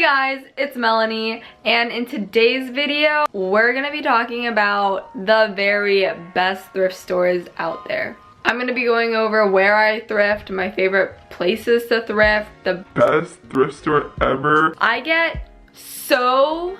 guys, it's Melanie, and in today's video, we're gonna be talking about the very best thrift stores out there. I'm gonna be going over where I thrift, my favorite places to thrift, the best thrift store ever. I get so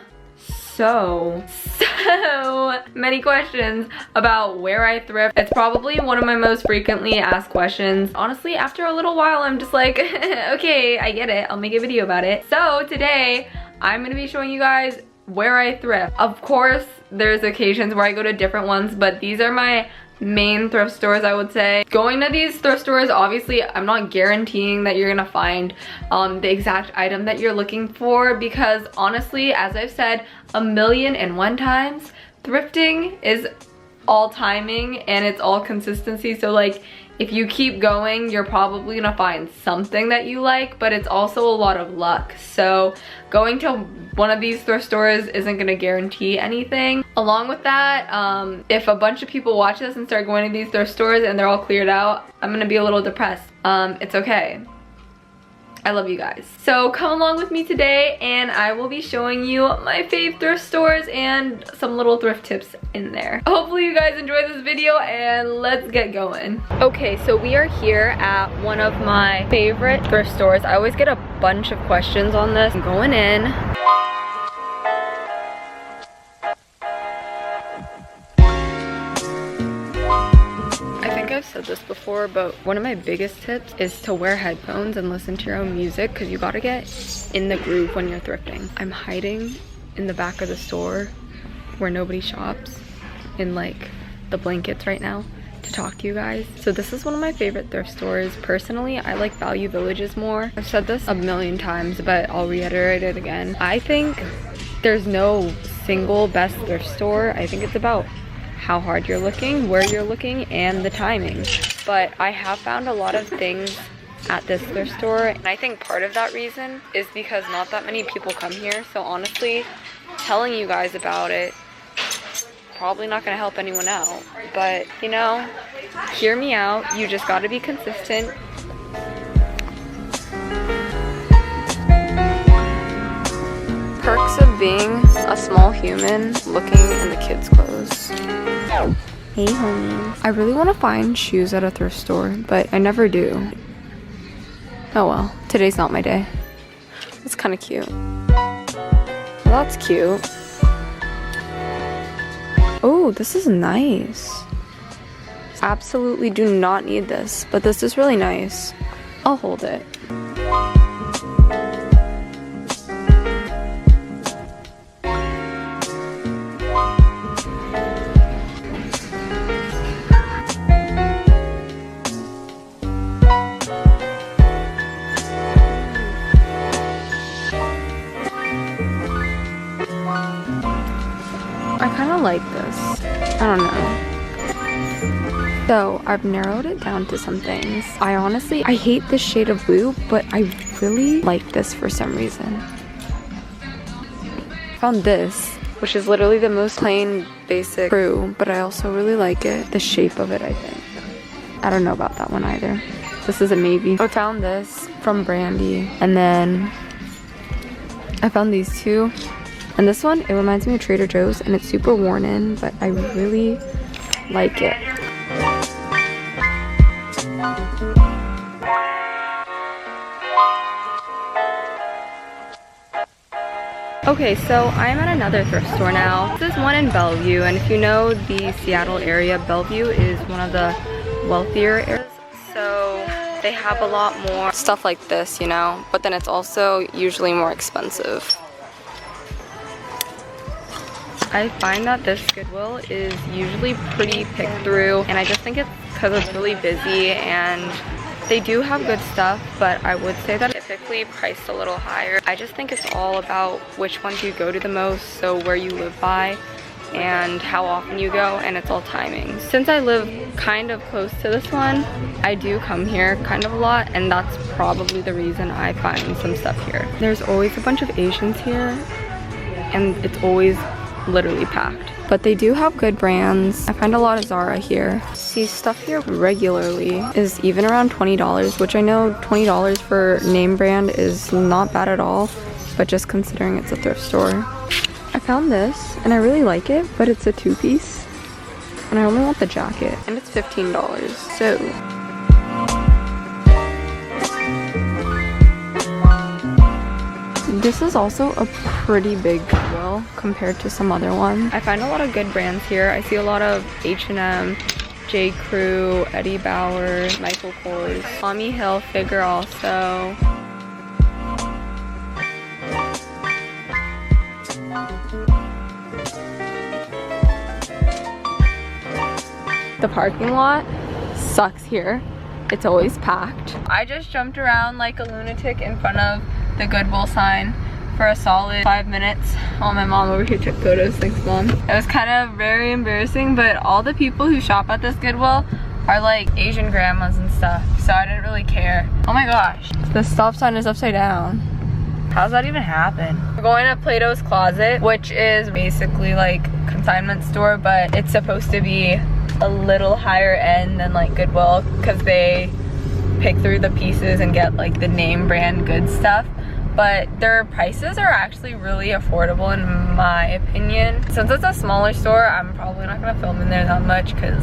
many questions about where I thrift. It's probably one of my most frequently asked questions. Honestly, after a little while, I'm just like, okay, I get it. I'll make a video about it. So today, I'm gonna be showing you guys where I thrift. Of course, there's occasions where I go to different ones, but these are my main thrift stores, I would say. Going to these thrift stores, obviously I'm not guaranteeing that you're gonna find the exact item that you're looking for, because honestly, as I've said 1,000,001 times, thrifting is all timing and it's all consistency. So like, if you keep going, you're probably gonna find something that you like, but it's also a lot of luck. So going to one of these thrift stores isn't gonna guarantee anything. Along with that, if a bunch of people watch this and start going to these thrift stores and they're all cleared out, I'm gonna be a little depressed. It's okay. I love you guys. So come along with me today and I will be showing you my fave thrift stores and some little thrift tips in there. Hopefully you guys enjoy this video and let's get going. Okay, so we are here at one of my favorite thrift stores. I always get a bunch of questions on this. I'm going in. I've said this before, but one of my biggest tips is to wear headphones and listen to your own music, because you gotta get in the groove when you're thrifting. I'm hiding in the back of the store where nobody shops in like the blankets right now to talk to you guys. So this is one of my favorite thrift stores. Personally, I like Value Villages more. I've said this 1,000,000 times, but I'll reiterate it again. I think there's no single best thrift store. I think it's about how hard you're looking, where you're looking, and the timing. But I have found a lot of things at this thrift store, and I think part of that reason is because not that many people come here. So honestly, telling you guys about it probably not gonna help anyone out. But you know, hear me out. You just gotta be consistent. Perks of being a small human looking in the kids' clothes. Hey homies. I really want to find shoes at a thrift store, but I never do. Oh well, today's not my day. That's kind of cute. Well, that's cute. Oh, this is nice. Absolutely do not need this, but this is really nice. I'll hold it. I kind of like this. I don't know. So I've narrowed it down to some things. I hate this shade of blue, but I really like this for some reason. I found this, which is literally the most plain, basic true, but I also really like it. The shape of it, I think. I don't know about that one either. This is a maybe. I found this from Brandy, and then I found these two. And this one, it reminds me of Trader Joe's, and it's super worn in, but I really like it. Okay, so I'm at another thrift store now. This is one in Bellevue, and if you know the Seattle area, Bellevue is one of the wealthier areas. So they have a lot more stuff like this, you know, but then it's also usually more expensive. I find that this Goodwill is usually pretty picked through, and I just think it's because it's really busy, and they do have good stuff, but I would say that it's typically priced a little higher. I just think it's all about which ones you go to the most, so where you live by and how often you go, and it's all timing. Since I live kind of close to this one, I do come here kind of a lot, and that's probably the reason I find some stuff here. There's always a bunch of Asians here, and it's always literally packed. But they do have good brands. I find a lot of Zara here. See, stuff here regularly is even around $20, which I know $20 for name brand is not bad at all. but just considering it's a thrift store. I found this and I really like it, but it's a 2-piece and I only want the jacket and it's $15. So this is also a pretty big Goodwill compared to some other ones. I find a lot of good brands here. I see a lot of H&M, J. Crew, Eddie Bauer, Michael Kors, Tommy Hilfiger also. The parking lot sucks here. It's always packed. I just jumped around like a lunatic in front of the Goodwill sign for a solid 5 minutes while my mom over here took photos. Thanks, Mom. It was kind of very embarrassing, but all the people who shop at this Goodwill are like Asian grandmas and stuff, so I didn't really care. Oh my gosh, the stop sign is upside down. How's that even happen? We're going to Plato's Closet, which is basically like consignment store, but it's supposed to be a little higher end than like Goodwill because they pick through the pieces and get like the name brand good stuff, but their prices are actually really affordable in my opinion. Since it's a smaller store, I'm probably not gonna film in there that much because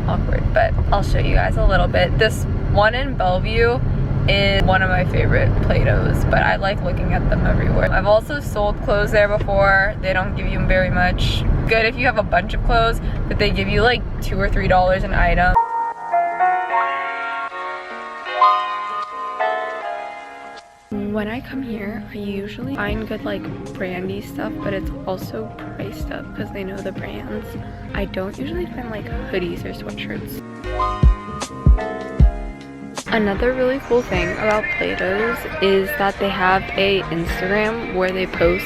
awkward, but I'll show you guys a little bit. This one in Bellevue is one of my favorite Plato's, but I like looking at them everywhere. I've also sold clothes there before. They don't give you very much. Good if you have a bunch of clothes, but they give you like $2 or $3 an item. When I come here, I usually find good like brandy stuff, but it's also priced up because they know the brands. I don't usually find like hoodies or sweatshirts. Another really cool thing about Plato's is that they have a Instagram where they post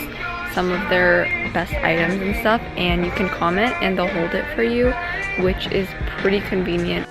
some of their best items and stuff, and you can comment and they'll hold it for you, which is pretty convenient.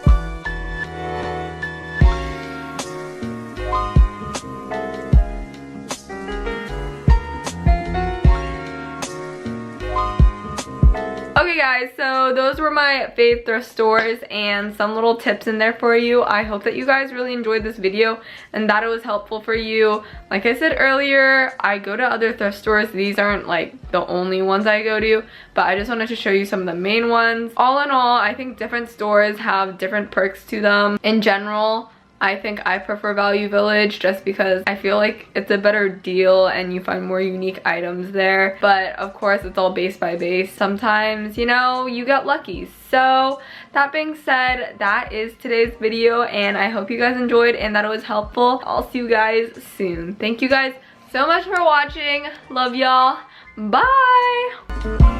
Okay guys, so those were my fave thrift stores and some little tips in there for you. I hope that you guys really enjoyed this video and that it was helpful for you. Like I said earlier, I go to other thrift stores. These aren't like the only ones I go to, but I just wanted to show you some of the main ones. All in all, I think different stores have different perks to them. In general, I think I prefer Value Village just because I feel like it's a better deal and you find more unique items there. But of course, it's all base by base. Sometimes, you know, you get lucky. So that being said, that is today's video and I hope you guys enjoyed and that it was helpful. I'll see you guys soon. Thank you guys so much for watching. Love y'all. Bye.